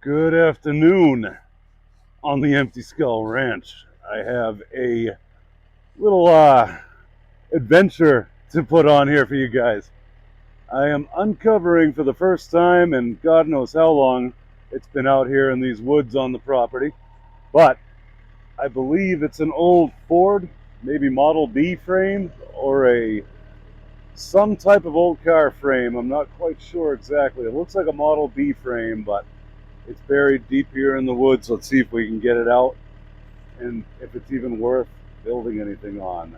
Good afternoon on the Empty Skull Ranch. I have a little adventure to put on here for you guys. I am uncovering for the first time, and God knows how long it's been out here in these woods on the property, but I believe it's an old Ford, maybe Model B frame, or some type of old car frame. I'm not quite sure exactly. It looks like a Model B frame, but it's buried deep here in the woods. Let's see if we can get it out and if it's even worth building anything on.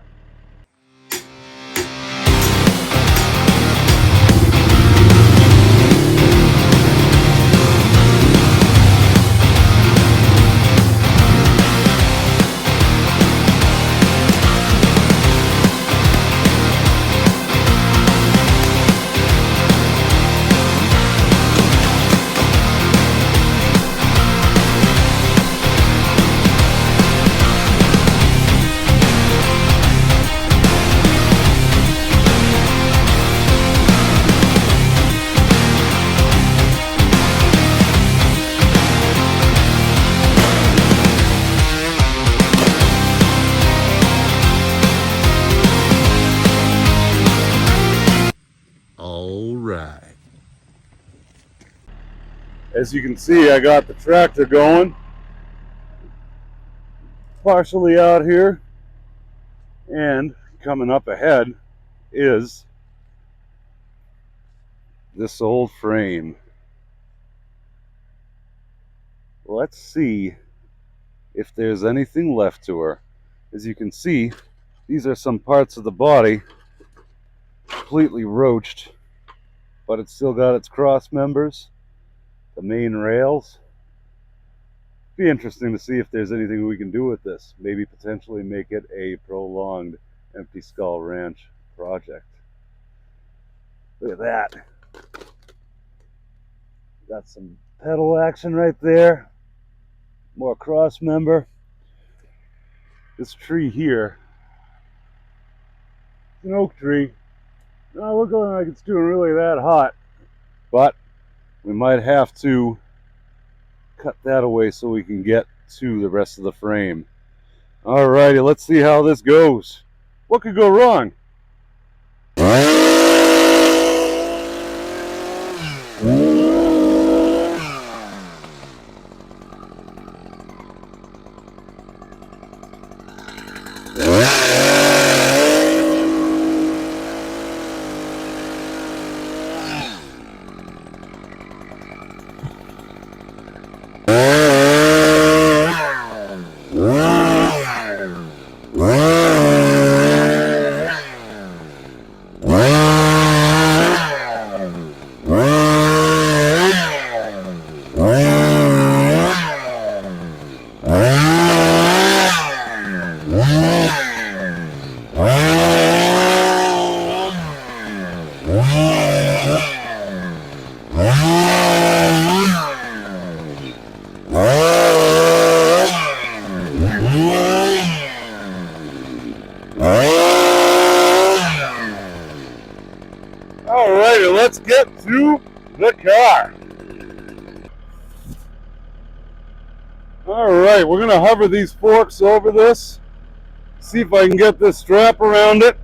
All right. As you can see, I got the tractor going, partially out here, and coming up ahead is this old frame. Let's see if there's anything left to her. As you can see, these are some parts of the body completely roached, but it's still got its cross members, the main rails. Be interesting to see if there's anything we can do with this. Maybe potentially make it a prolonged Empty Skull Ranch project. Look at that. Got some pedal action right there. More cross member. This tree here, it's an oak tree. Not looking like it's doing really that hot, but we might have to cut that away so we can get to the rest of the frame. Alrighty, let's see how this goes. What could go wrong? Alrighty, let's get to the car. Alright, we're going to hover these forks over this, see if I can get this strap around it,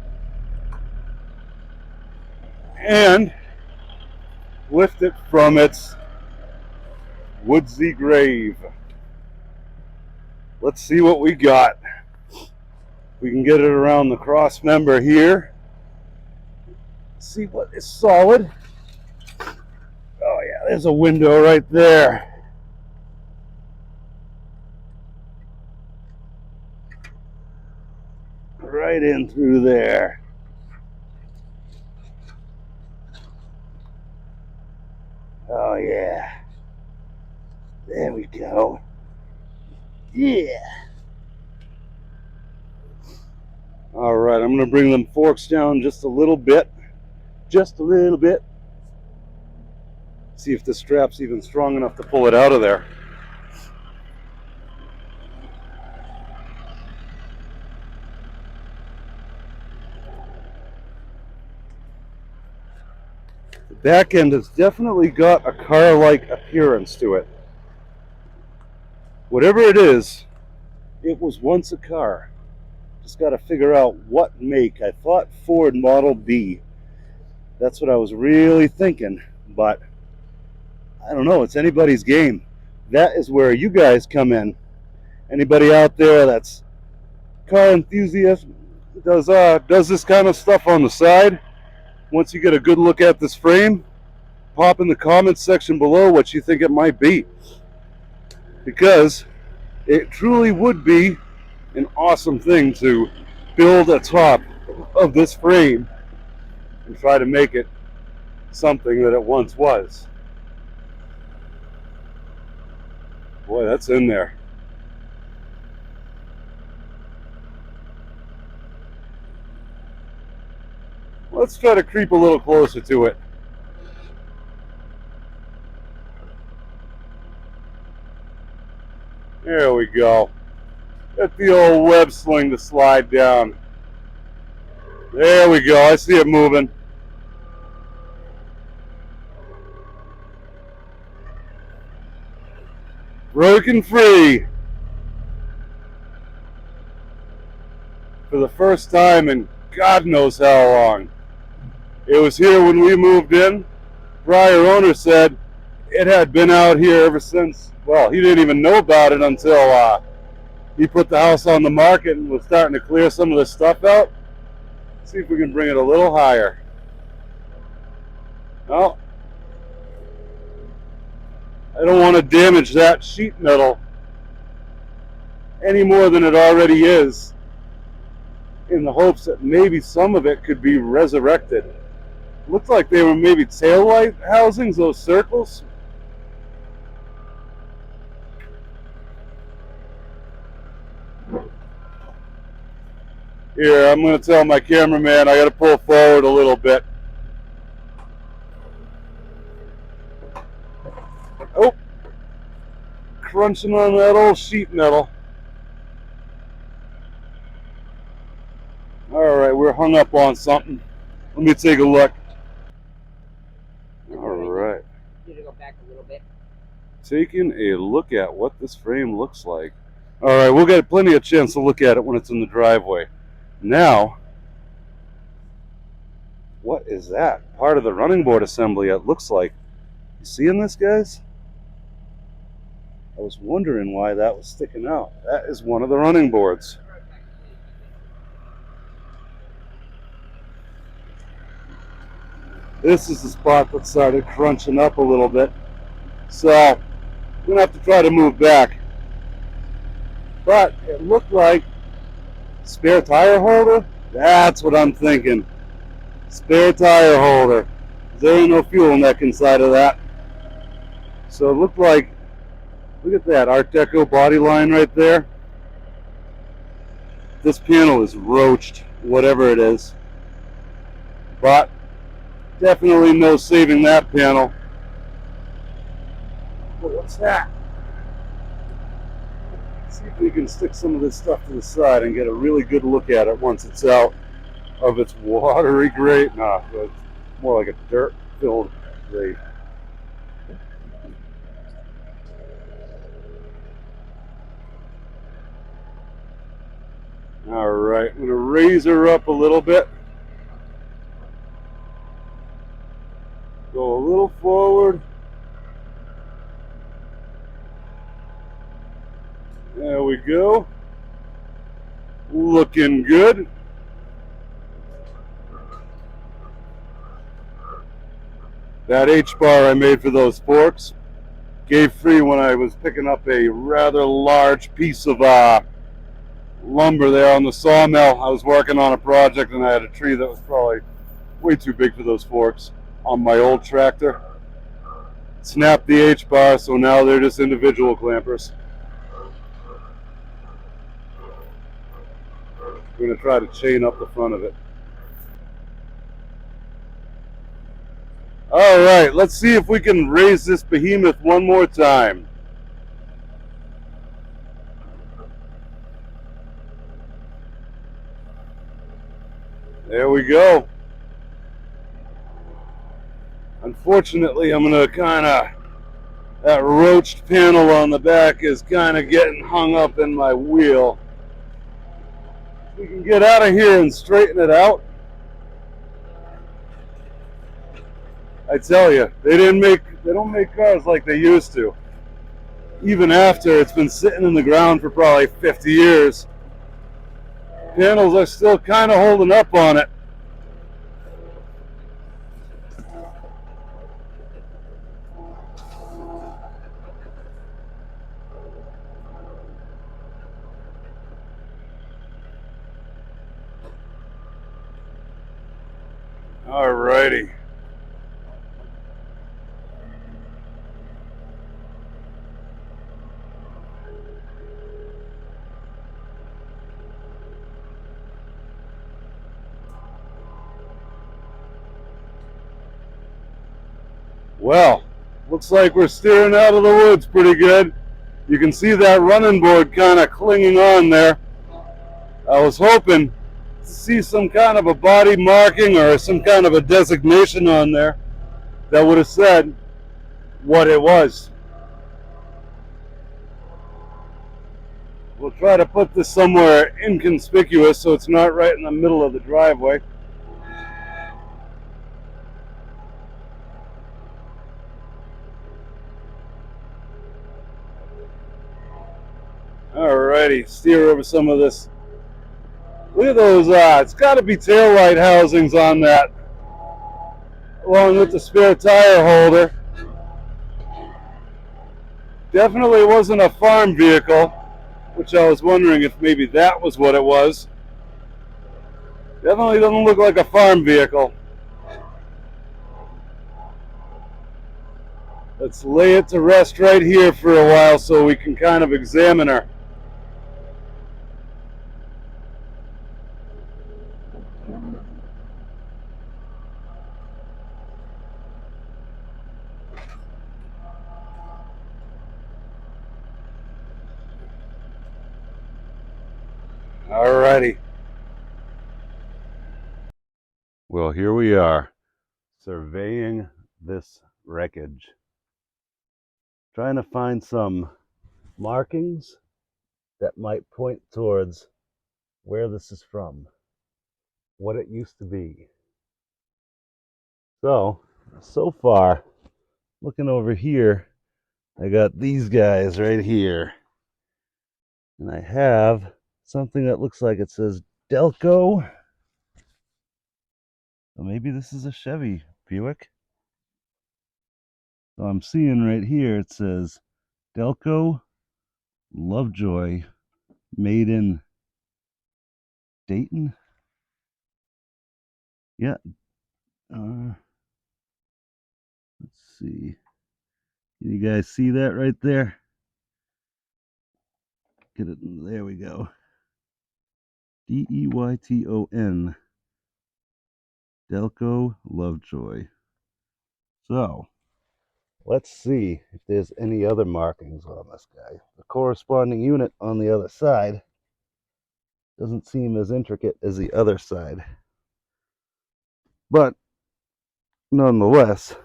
and lift it from its woodsy grave. Let's see what we got. We can get it around the cross member here. See what is solid. Oh yeah, there's a window right there. Right in through there. Oh yeah. There we go. Yeah. All right, I'm going to bring them forks down just a little bit. Just a little bit. See if the strap's even strong enough to pull it out of there. The back end has definitely got a car-like appearance to it. Whatever it was once a car. Just got to figure out what make. I thought Ford Model B. That's what I was really thinking, but I don't know. It's anybody's game. That is where you guys come in. Anybody out there that's car enthusiast does this kind of stuff on the side? Once you get a good look at this frame, pop in the comments section below what you think it might be, because it truly would be an awesome thing to build atop of this frame and try to make it something that it once was. Boy, that's in there. Let's try to creep a little closer to it. There we go. Get the old web sling to slide down. There we go. I see it moving. Broken free. For the first time in God knows how long. It was here when we moved in. Prior owner said it had been out here ever since. Well, he didn't even know about it until he put the house on the market and was starting to clear some of the stuff out. Let's see if we can bring it a little higher. Well, I don't want to damage that sheet metal any more than it already is, in the hopes that maybe some of it could be resurrected. Looks like they were maybe tail light housings, those circles. Here, I'm going to tell my cameraman I got to pull forward a little bit. Oh, crunching on that old sheet metal. All right, we're hung up on something. Let me take a look. All right. Need to go back a little bit. Taking a look at what this frame looks like. All right, we'll get plenty of chance to look at it when it's in the driveway. Now, what is that? Part of the running board assembly, it looks like. You seeing this, guys? I was wondering why that was sticking out. That is one of the running boards. This is the spot that started crunching up a little bit. So, I'm going to have to try to move back. But it looked like spare tire holder? That's what I'm thinking. Spare tire holder. There ain't no fuel neck inside of that. So it looked like, look at that Art Deco body line right there. This panel is roached, whatever it is. But definitely no saving that panel. But what's that? Let's see if we can stick some of this stuff to the side and get a really good look at it once it's out of its watery grate. Nah, it's more like a dirt-filled grate. All right, I'm going to raise her up a little bit. Go a little forward. There we go. Looking good. That H-bar I made for those forks gave free when I was picking up a rather large piece of lumber there on the sawmill. I was working on a project and I had a tree that was probably way too big for those forks on my old tractor. Snapped the H-bar, so now they're just individual clampers. I'm going to try to chain up the front of it. All right, let's see if we can raise this behemoth one more time. There we go. Unfortunately, I'm going to kind of That roached panel on the back is kind of getting hung up in my wheel. We can get out of here and straighten it out. I tell you, they don't make cars like they used to. Even after it's been sitting in the ground for probably 50 years, panels are still kind of holding up on it. Alrighty. Well, looks like we're steering out of the woods pretty good. You can see that running board kind of clinging on there. I was hoping to see some kind of a body marking or some kind of a designation on there that would have said what it was. We'll try to put this somewhere inconspicuous so it's not right in the middle of the driveway. Alrighty, steer over some of this. Look at those, it's got to be taillight housings on that, along with the spare tire holder. Definitely wasn't a farm vehicle, which I was wondering if maybe that was what it was. Definitely doesn't look like a farm vehicle. Let's lay it to rest right here for a while so we can kind of examine her. Alrighty. Well, here we are, surveying this wreckage. Trying to find some markings that might point towards where this is from, what it used to be. So far, looking over here, I got these guys right here. And I have something that looks like it says Delco. Well, maybe this is a Chevy Buick. So I'm seeing right here it says Delco Lovejoy, made in Dayton. Yeah. Let's see. Can you guys see that right there? Get it. There we go. Deyton. Delco Lovejoy. So, let's see if there's any other markings on this guy. The corresponding unit on the other side doesn't seem as intricate as the other side. But, nonetheless,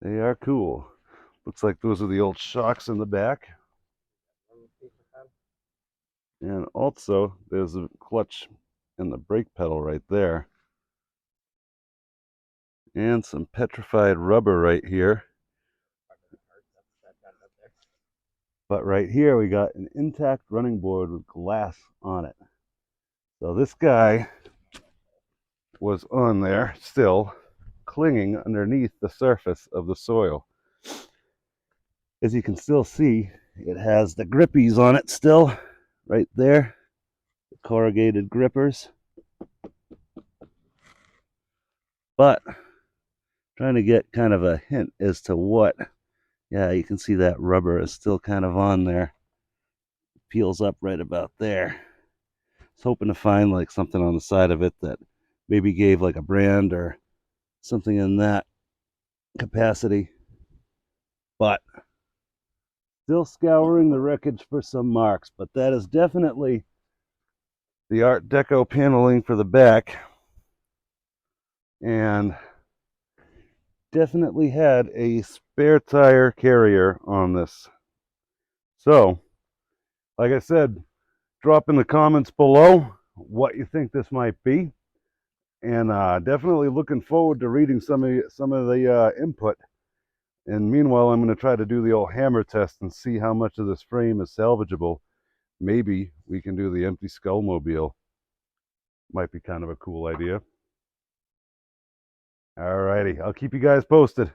they are cool. Looks like those are the old shocks in the back. And also, there's a clutch and the brake pedal right there. And some petrified rubber right here. But right here we got an intact running board with glass on it. So this guy was on there still, clinging underneath the surface of the soil. As you can still see, it has the grippies on it still, right there. The corrugated grippers. But trying to get kind of a hint as to what. Yeah, you can see that rubber is still kind of on there. It peels up right about there. I was hoping to find like something on the side of it that maybe gave like a brand or something in that capacity. But still scouring the wreckage for some marks. But that is definitely the Art Deco paneling for the back. And definitely had a spare tire carrier on this. So, like I said, drop in the comments below what you think this might be, and definitely looking forward to reading some of the input. And meanwhile, I'm going to try to do the old hammer test and see how much of this frame is salvageable. Maybe we can do the empty skull mobile. Might be kind of a cool idea. Alrighty, I'll keep you guys posted.